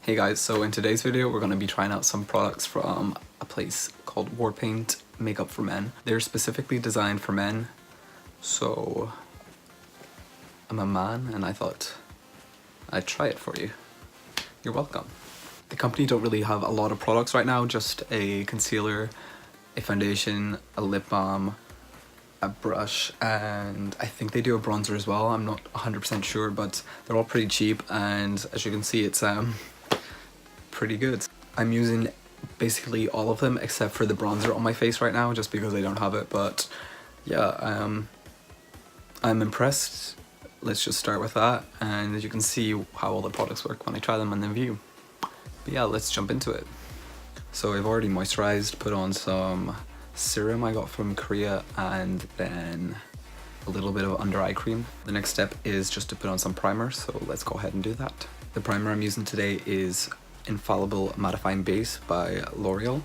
Hey guys, so in today's video we're going to be trying out some products from a place called Warpaint Makeup for Men. They're specifically designed for men, so I'm a man and I thought I'd try it for you. You're welcome. The company don't really have a lot of products right now, just a concealer, a foundation, a lip balm, a brush, and I think they do a bronzer as well. I'm not 100% sure, but they're all pretty cheap, and as you can see it's pretty good. I'm using basically all of them except for the bronzer on my face right now just because I don't have it, but yeah, I'm impressed. Let's just start with that, and as you can see how all the products work when I try them and then view. But yeah, let's jump into it. So I've already moisturized, put on some serum I got from Korea, and then a little bit of under eye cream. The next step is just to put on some primer, so let's go ahead and do that. The primer I'm using today is Infallible Mattifying Base by L'Oreal.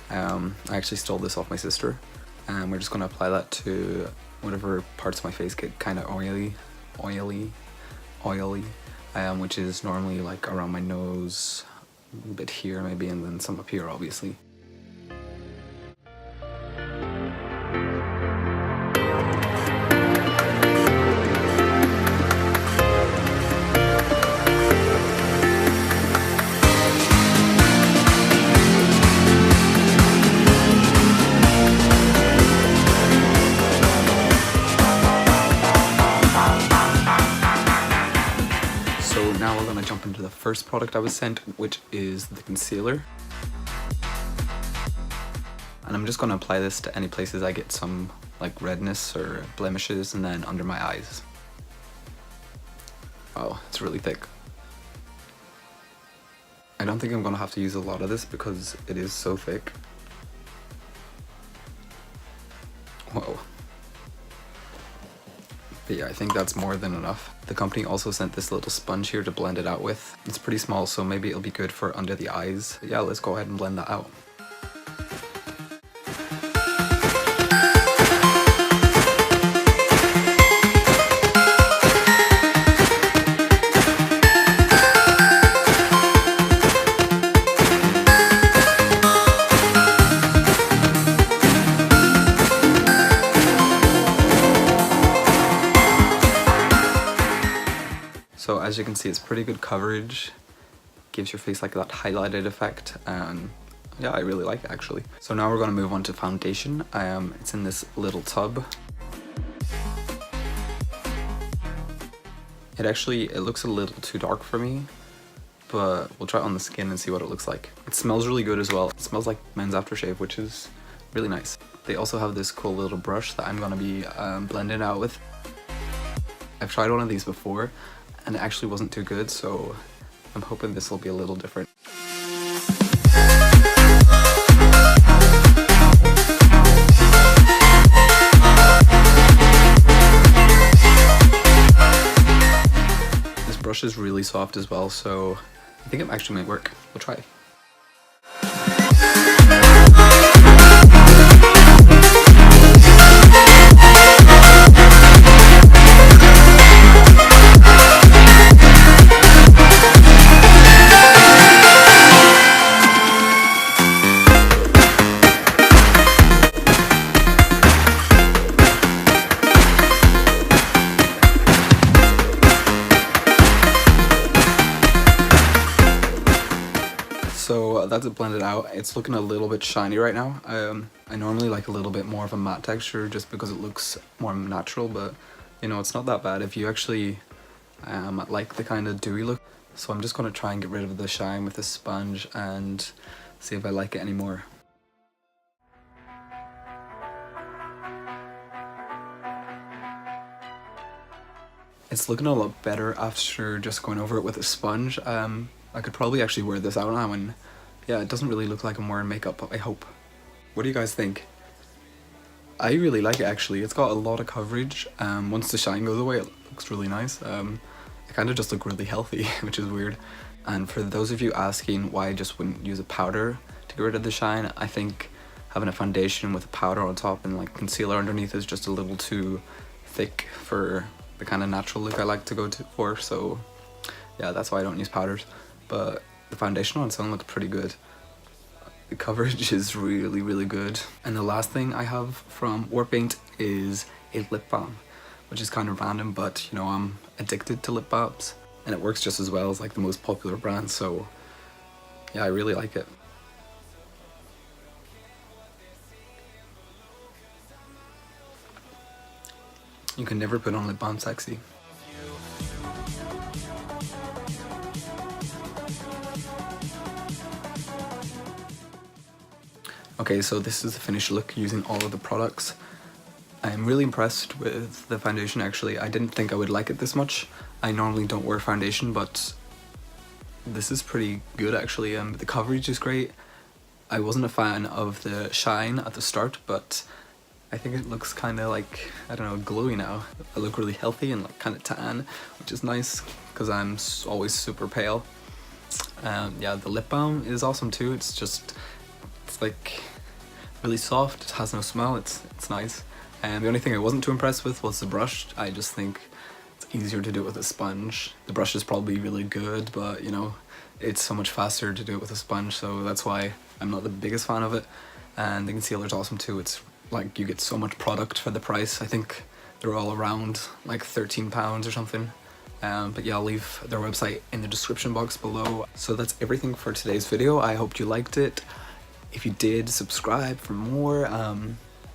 I actually stole this off my sister, and we're just going to apply that to whatever parts of my face get kind of oily, which is normally like around my nose, a bit here maybe, and then some up here obviously. Now we're going to jump into the first product I was sent, which is the concealer. And I'm just going to apply this to any places I get some like redness or blemishes, and then under my eyes. Oh, it's really thick. I don't think I'm going to have to use a lot of this because it is so thick. Whoa. But yeah, I think that's more than enough. The company also sent this little sponge here to blend it out with. It's pretty small, so maybe it'll be good for under the eyes. But yeah, let's go ahead and blend that out. So as you can see, it's pretty good coverage, gives your face like that highlighted effect, and yeah, I really like it actually. So now we're going to move on to foundation. It's in this little tub. It looks a little too dark for me, but we'll try it on the skin and see what it looks like. It smells really good as well. It smells like men's aftershave, which is really nice. They also have this cool little brush that I'm going to be blending out with. I've tried one of these before, and it actually wasn't too good, so I'm hoping this will be a little different. This brush is really soft as well, so I think it actually might work. We'll try it. So that's it blended out. It's looking a little bit shiny right now. I normally like a little bit more of a matte texture just because it looks more natural, but you know, it's not that bad if you actually like the kind of dewy look. So I'm just going to try and get rid of the shine with this sponge and see if I like it anymore. It's looking a lot better after just going over it with a sponge. I could probably actually wear this out now, and yeah, it doesn't really look like I'm wearing makeup, I hope. What do you guys think? I really like it actually. It's got a lot of coverage. Once the shine goes away, it looks really nice. I kind of just look really healthy, which is weird. And for those of you asking why I just wouldn't use a powder to get rid of the shine, I think having a foundation with a powder on top and like concealer underneath is just a little too thick for the kind of natural look I like to go for, so yeah, that's why I don't use powders. But the foundation on its own looks pretty good. The coverage is really, really good. And the last thing I have from Warpaint is a lip balm, which is kind of random, but you know, I'm addicted to lip balms and it works just as well as like the most popular brand, so yeah, I really like it. You can never put on lip balm sexy. Okay, so this is the finished look using all of the products. I'm really impressed with the foundation actually. I didn't think I would like it this much. I normally don't wear foundation, but this is pretty good actually. The coverage is great. I wasn't a fan of the shine at the start, but I think it looks kind of like, I don't know, glowy now. I look really healthy and like kind of tan, which is nice because I'm always super pale. Yeah, the lip balm is awesome too. It's like really soft, it has no smell, it's nice. And the only thing I wasn't too impressed with was the brush. I just think it's easier to do it with a sponge. The brush is probably really good, but you know, it's so much faster to do it with a sponge, so that's why I'm not the biggest fan of it. And the concealer's awesome too. It's like you get so much product for the price. I think they're all around like £13 or something. But yeah, I'll leave their website in the description box below. So that's everything for today's video. I hope you liked it. If you did, subscribe for more.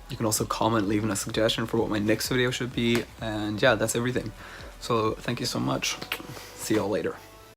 You can also comment, leaving a suggestion for what my next video should be. And yeah, that's everything. So thank you so much. See y'all later.